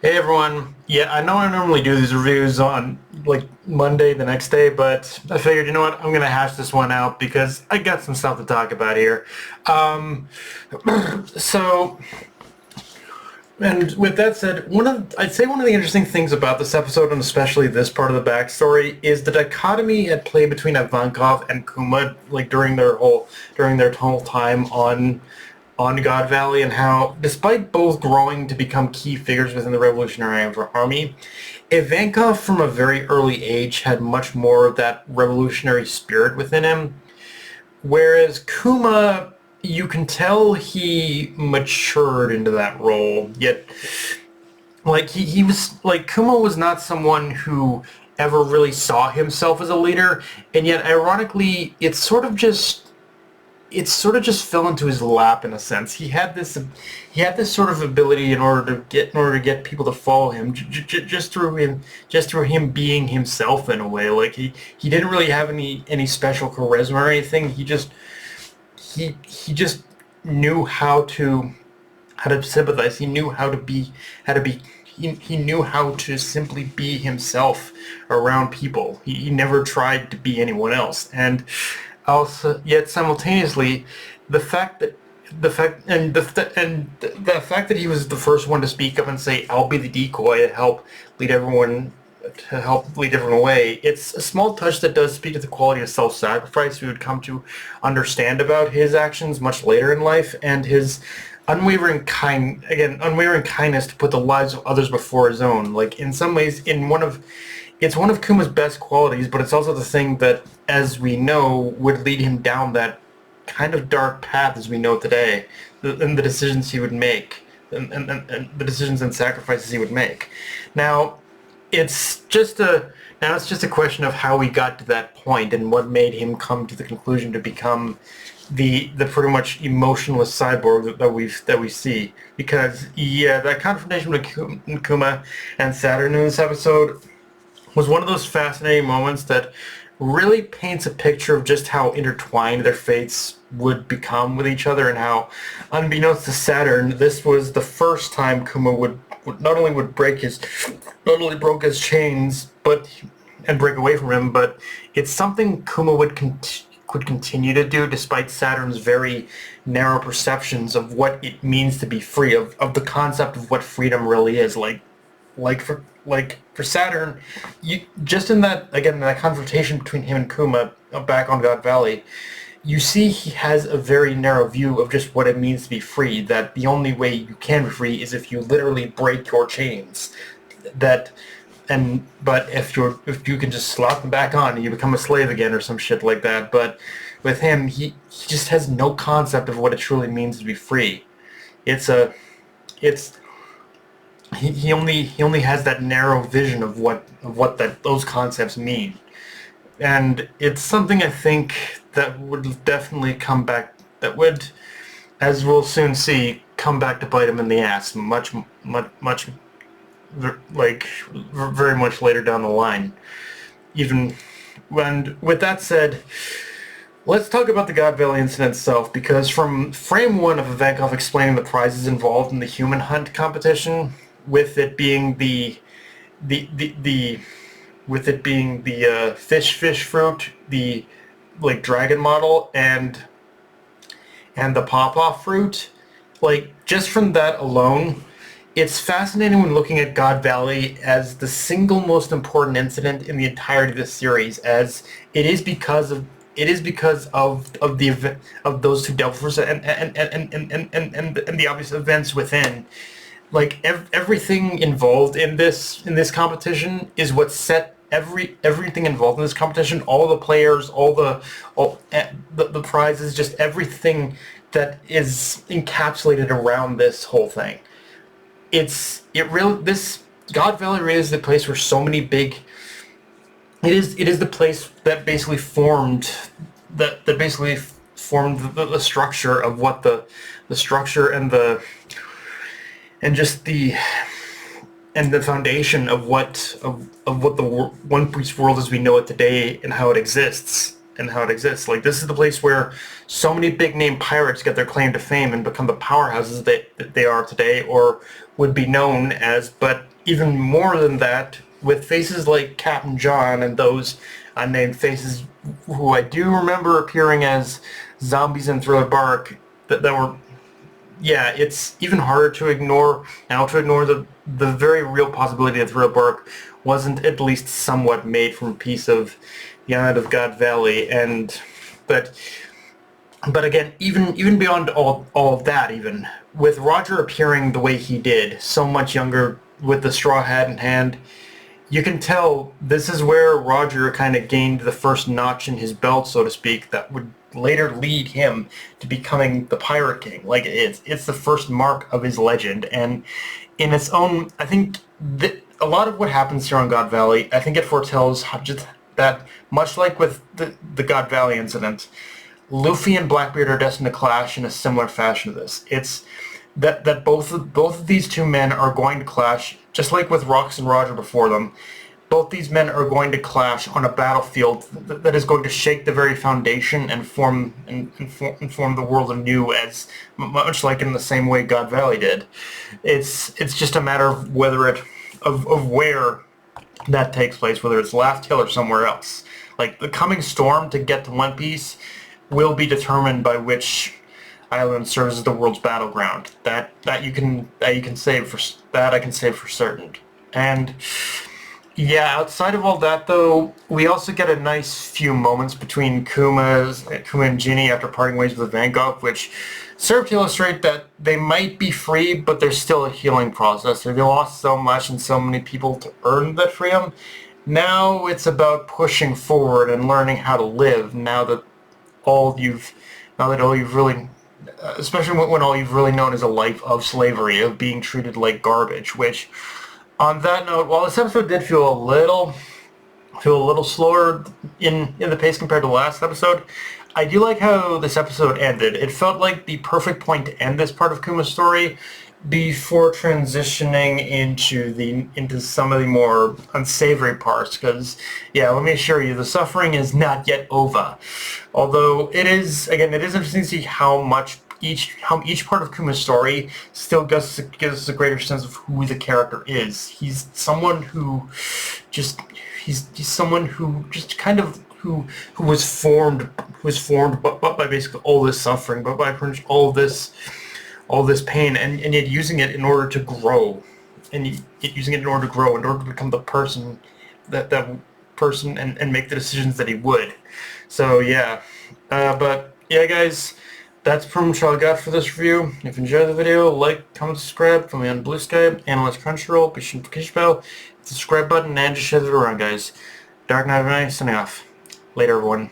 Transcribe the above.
Hey everyone. Yeah, I know I normally do these reviews on like Monday the next day, but I figured, you know what, I'm gonna hash this one out because I got some stuff to talk about here. Um, so, and with that said, I'd say one of the interesting things about this episode, and especially this part of the backstory, is the dichotomy at play between Ivankov and Kuma, like during their whole time on God Valley, and how, despite both growing to become key figures within the Revolutionary Army, Ivankov from a very early age had much more of that revolutionary spirit within him, whereas Kuma, you can tell he matured into that role, yet like he was like Kuma was not someone who ever really saw himself as a leader, and yet ironically it sort of just fell into his lap in a sense. He had this sort of ability in order to get people to follow him just through him being himself in a way. Like he didn't really have any special charisma or anything. He just knew how to sympathize. He knew how to be he knew how to simply be himself around people. He never tried to be anyone else. And also, yet simultaneously, the fact that the fact that he was the first one to speak up and say, "I'll be the decoy lead everyone to help lead everyone away." It's a small touch that does speak to the quality of self-sacrifice we would come to understand about his actions much later in life, and his unwavering kindness to put the lives of others before his own. Like, in some ways, it's one of Kuma's best qualities, but it's also the thing that, as we know, would lead him down that kind of dark path as we know today, and the decisions he would make, and the decisions and sacrifices he would make. Now, it's just a it's just a question of how he got to that point and what made him come to the conclusion to become the pretty much emotionless cyborg that we see. Because yeah, that confrontation with Kuma and Saturn in this episode was one of those fascinating moments that really paints a picture of just how intertwined their fates would become with each other, and how, unbeknownst to Saturn, this was the first time Kuma would not only would break his not only broke his chains, but and break away from him, but it's something Kuma would continue to do despite Saturn's very narrow perceptions of what it means to be free, of the concept of what freedom really is. Like for Saturn, you just in that, again, that confrontation between him and Kuma back on God Valley, you see he has a very narrow view of just what it means to be free. That the only way you can be free is if you literally break your chains. That but if you can just slap them back on and you become a slave again or some shit like that. But with him, he just has no concept of what it truly means to be free. It's a it's he only has that narrow vision of what those concepts mean, and it's something I think that would definitely come back. That would, as we'll soon see, come back to bite him in the ass much, much, much, like very much later down the line. Even, and with that said, let's talk about the God Valley incident itself, because from frame one of Ivankov explaining the prizes involved in the human hunt competition, with it being the with it being the fish fruit, the like dragon model, and the pawpaw fruit, like just from that alone, it's fascinating when looking at God Valley as the single most important incident in the entirety of this series, as it is because of of those two devils and the obvious events within. Like everything involved in this competition is what set everything involved in this competition, all the players, the prizes, just everything that is encapsulated around this whole thing. This God Valley really is the place where so many big. It is the place that basically formed the structure of what the structure and just the foundation of what the One Piece world as we know it today and how it exists. and how it exists. Like, this is the place where so many big name pirates get their claim to fame and become the powerhouses that they are today, or would be known as. But even more than that, with faces like Captain John and those unnamed faces who I do remember appearing as zombies in Thriller Bark, that were, yeah, it's even harder to ignore now, to ignore the very real possibility that Thriller Bark wasn't at least somewhat made from a piece of the island of God Valley. And but again, even beyond all of that, even with Roger appearing the way he did, so much younger, with the straw hat in hand, you can tell this is where Roger kind of gained the first notch in his belt, so to speak, that would later lead him to becoming the Pirate King. Like, it's the first mark of his legend, and in its own, I think that a lot of what happens here on God Valley, I think it foretells how just that, much like with the God Valley incident, Luffy and Blackbeard are destined to clash in a similar fashion to this. It's that both of these two men are going to clash, just like with Rox and Roger before them. Both these men are going to clash on a battlefield that is going to shake the very foundation and form the world anew, as much like in the same way God Valley did. It's just a matter of where that takes place, whether it's Laugh Tale or somewhere else. Like, the coming storm to get to One Piece will be determined by which island serves as the world's battleground. That you can say for that I can say for certain. And yeah, outside of all that though, we also get a nice few moments between Kuma and Ginny after parting ways with the Vanguard, which serve to illustrate that they might be free, but there's still a healing process. They lost so much and so many people to earn that freedom. Now it's about pushing forward and learning how to live. Now that all you've really, especially when all you've really known is a life of slavery, of being treated like garbage. Which, on that note, while this episode did feel a little slower in the pace compared to the last episode, I do like how this episode ended. It felt like the perfect point to end this part of Kuma's story before transitioning into some of the more unsavory parts. Because, yeah, let me assure you, the suffering is not yet over. Although it is interesting to see how each part of Kuma's story still gives us a greater sense of who the character is. He's someone who just kind of who was formed by basically all this suffering, but by pretty much all this pain, and yet using it in order to grow, in order to become the person and make the decisions that he would. So yeah, but yeah, guys, that's pretty much all I got for this review. If you enjoyed the video, like, comment, subscribe. Follow me on Blue Sky, Analyze Crunchyroll, push the notification bell, hit the subscribe button, and just share the video around, guys. Dark Knight of Night, signing off. Later, everyone.